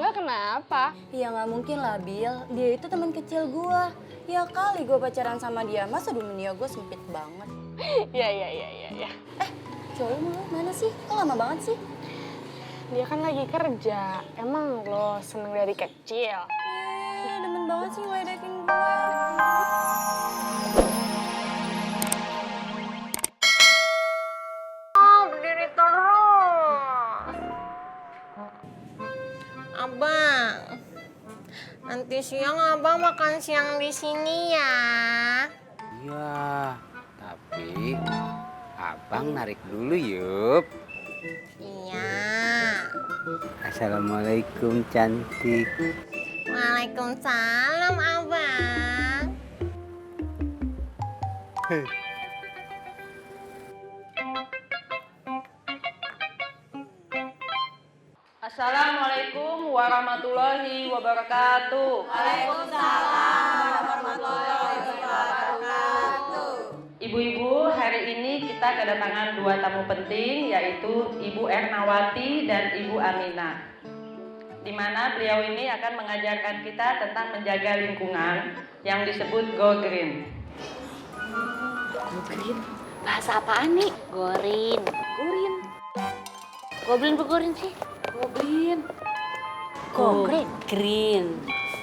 tetangga kenapa? Ya nggak mungkin lah, Bil. Dia itu teman kecil gua. Ya kali gua pacaran sama dia. Masa dunia gua sempit banget. Ya. Cowok lu mana sih? Kok lama banget sih? Dia kan lagi kerja. Emang lo seneng dari kecil? Demen banget sih ngeledekin gua. Berdiri terus. Abang, nanti siang abang makan siang di sini ya. Iya, tapi abang narik dulu yup. Iya. Assalamualaikum cantik. Waalaikumsalam abang. Assalamualaikum warahmatullahi wabarakatuh. Ibu-ibu, hari ini kita kedatangan dua tamu penting, yaitu Ibu Ernawati dan Ibu Aminah. Di mana beliau ini akan mengajarkan kita tentang menjaga lingkungan yang disebut Go Green. Go green? Bahasa apaan nih? Gorin. Gorin. Goblin begorin sih? Goblin. Go green. Green.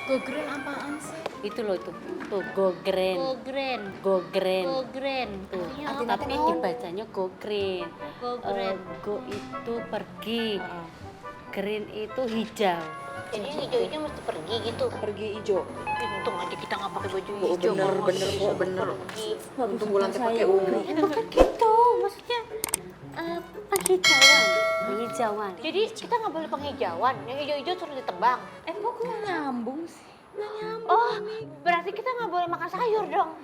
Go green apaan sih? Itu loh itu. Tuh go green. Go green. Go green. Go green. Tuh. Artinya Tapi apa? dibacanya go green. Go green. Go itu pergi. Green itu hijau. Jadi yang hijau-hijau mesti pergi gitu. Pergi ijo. Untung aja kita nggak pakai baju Oh, hijau. bener kok, bener. Untung bulan teh pakai ungu. Bukan gitu. Maksudnya penghijauan. Penghijauan. Jadi kita nggak boleh penghijauan. Yang hijau-hijau suruh ditebang. Kok nggak nyambung sih? Oh, berarti kita nggak boleh makan sayur dong.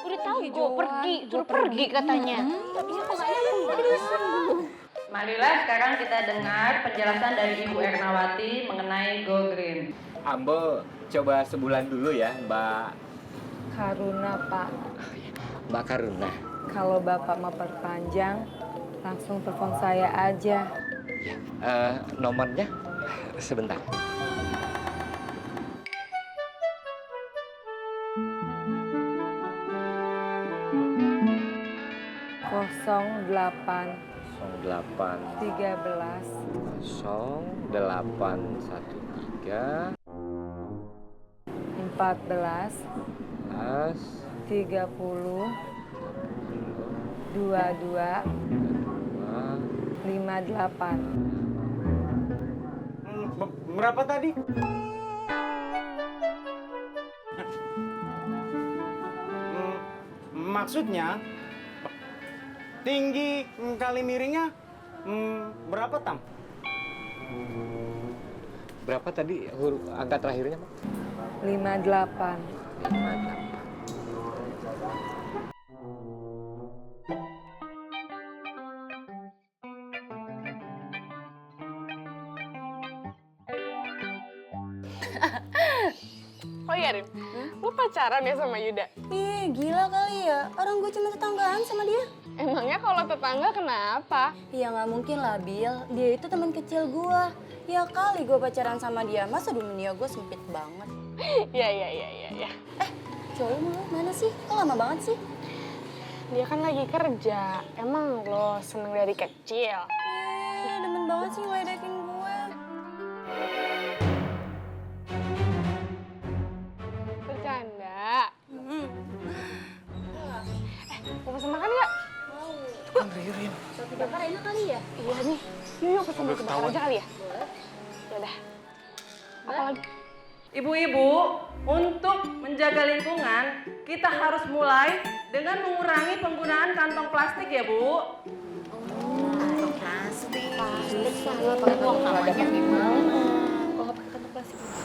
Udah tahu gue pergi, suruh pergi katanya. Nggak bisa makan sayur. Marilah sekarang kita dengar penjelasan dari Ibu Ernawati mengenai Go Green. Ambo coba sebulan dulu ya, Mbak. Karuna, Pak. Mbak Karuna. Kalau Bapak mau perpanjang, langsung telepon saya aja. Nomornya sebentar. Kosong 8 08 13 0813 14 30 22 58. Berapa tadi? Maksudnya tinggi kali miringnya berapa tam? Berapa tadi huruf angka terakhirnya, Pak? 58. 58. Oh iya, Rin. Lu pacaran ya sama Yuda? Ih, gila kali ya. Orang gue cuma tetanggaan sama dia. Emangnya kalau tetangga kenapa? Ya nggak mungkin lah, Bil. Dia itu teman kecil gua. Ya kali gua pacaran sama dia. Masa dunia gua sempit banget. Ya. Cowok lu mana sih? Kok lama banget sih? Dia kan lagi kerja. Emang lo seneng dari kecil? Demen banget sih ngeledekin gue. Bercanda. Mau pesen makan nggak? Roti bakar enak kali ya? Iya nih. Yuk pesen roti bakar aja kali ya? Yaudah. Apa lagi? Ibu-ibu, untuk menjaga lingkungan, kita harus mulai dengan mengurangi penggunaan kantong plastik ya, Bu.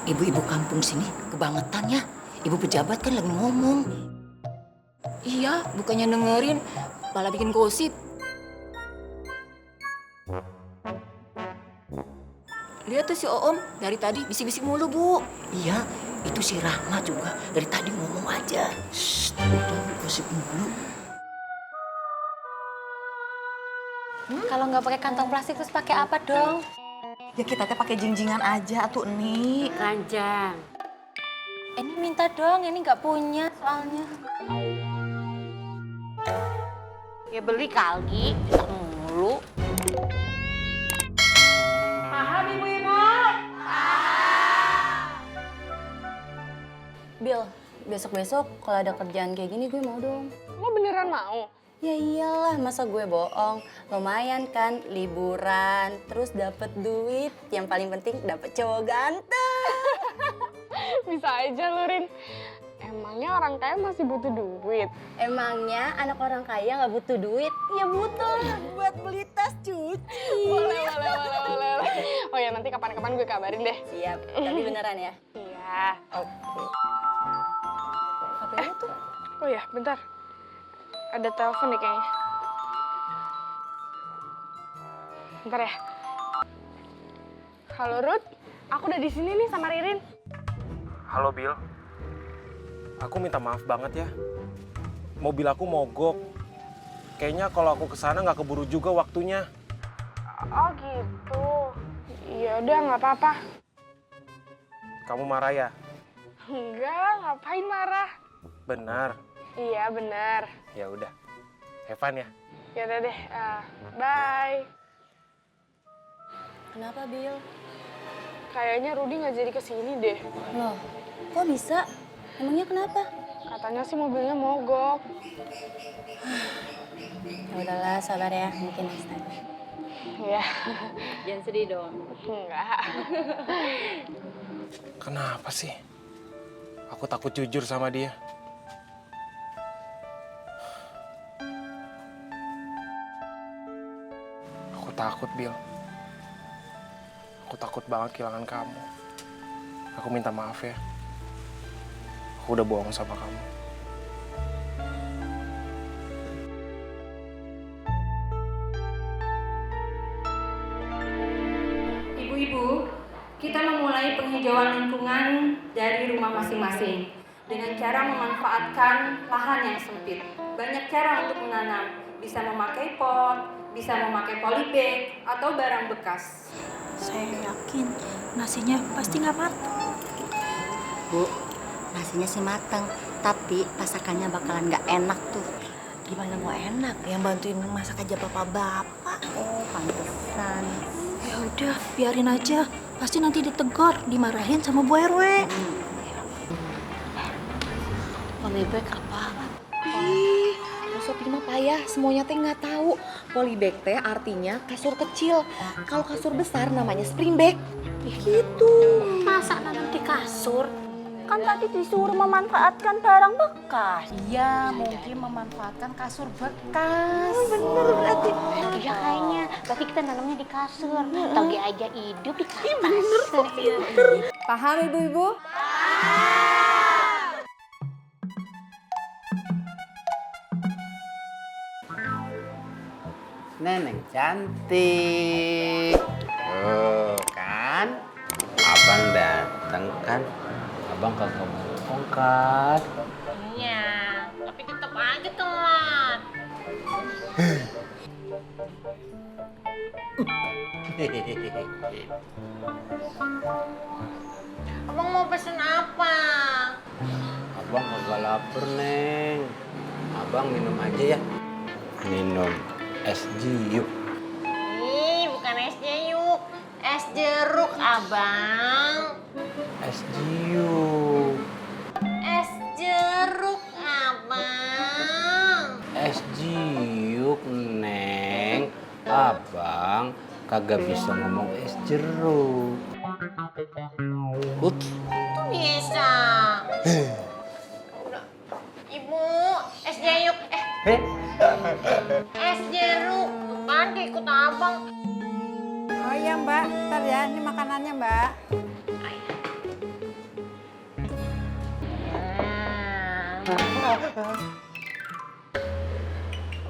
Ibu-ibu kampung sini kebangetan ya. Ibu pejabat kan lagi ngomong. Iya, bukannya dengerin, malah bikin gosip. Lihat tuh si Oom, dari tadi bisik-bisik mulu, Bu. Iya, itu si Rahma juga dari tadi ngomong aja. Shh, udah gosip mulu. Kalau nggak pakai kantong plastik terus pakai apa dong? Ya kita teh pakai jingjingan aja atuh Eni. Ranjang. Ini minta dong, ini nggak punya soalnya. Ya beli kali, mulu. Paham ibu-ibu? Bil, besok-besok kalau ada kerjaan kayak gini gue mau dong. Lo beneran mau? Ya iyalah, masa gue bohong. Lumayan kan, liburan, terus dapet duit. Yang paling penting dapet cowok ganteng. Bisa aja lo, Rin. Emangnya orang kaya masih butuh duit? Emangnya anak orang kaya nggak butuh duit? Ya butuh lah buat beli tas cuci. Boleh. Oh ya, nanti kapan-kapan gue kabarin deh. Siap, tapi beneran ya? Iya. Oke. Apa itu tuh? Oh ya, bentar. Ada telepon nih kayaknya. Bentar ya. Halo Ruth, aku udah di sini nih sama Ririn. Halo Bill, aku minta maaf banget ya. Mobil aku mogok. Kayaknya kalau aku kesana nggak keburu juga waktunya. Oh gitu. Ya udah, nggak apa-apa. Kamu marah ya? Enggak, ngapain marah? Benar. Iya benar. Ya udah, have fun ya. Ya udah deh, bye. Kenapa, Bil? Kayaknya Rudi nggak jadi kesini deh. Loh, kok bisa? Emangnya kenapa? Katanya sih mobilnya mogok. Ya udahlah, sabar ya, mungkin next time. Iya. Jangan sedih dong. Enggak. Kenapa sih? Aku takut jujur sama dia. Aku takut, Bill. Aku takut banget kehilangan kamu. Aku minta maaf ya. Aku udah bohong sama kamu. Ibu-ibu, kita memulai penghijauan lingkungan dari rumah masing-masing dengan cara memanfaatkan lahan yang sempit. Banyak cara untuk menanam, bisa memakai pot, bisa memakai polybag atau barang bekas. Saya yakin nasinya pasti nggak matang. Bu, nasinya sih mateng, tapi masakannya bakalan nggak enak tuh. Gimana mau enak? Yang bantuin masak aja bapak-bapak. Oh, pantesan. Ya udah, biarin aja. Pasti nanti ditegur, dimarahin sama Bu RW. Polybag apa? Ih, Sopi mah payah, semuanya teh nggak tahu. Polybag teh artinya kasur kecil. Kalau kasur besar namanya spring bag. Gitu. Masa nanam di kasur? Kan tadi disuruh memanfaatkan barang bekas. Iya, mungkin memanfaatkan kasur bekas. Bener berarti. Iya kayaknya. Berarti kita nanamnya di kasur. Toge aja hidup di kasur. Paham ibu-ibu? Neneng cantik. Oh kan, abang datang kan. Abang kagak bohong kan. Iya, tapi tetap aja telat. Abang mau pesen apa? Abang kagak lapar, Neng. Abang minum aja ya. Minum es jiuk. Ih, bukan es yuk. Es jeruk, abang. Es jiuk. Es jeruk, abang. Es jiuk, Neng. Abang kagak bisa ngomong es jeruk. Ups. Itu bisa. Ibu, es jayuk. Es jeruk. Kan ikut abang. Oh iya Mbak, ntar ya, ini makanannya Mbak.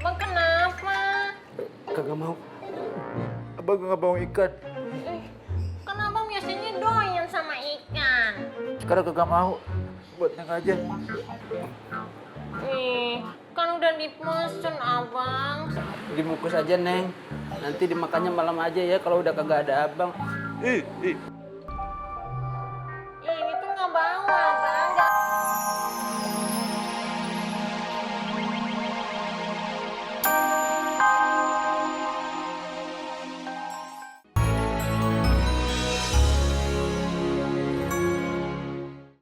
Abang kenapa? Kagak mau. Abang nggak mau ikan. Kan abang biasanya doyan sama ikan. Sekarang kagak mau. Buat Neng aja. Ih, kan udah dipesen abang. Dibungkus aja, Neng. Nanti dimakannya malam aja ya kalau udah kagak ada abang. Ih, ih.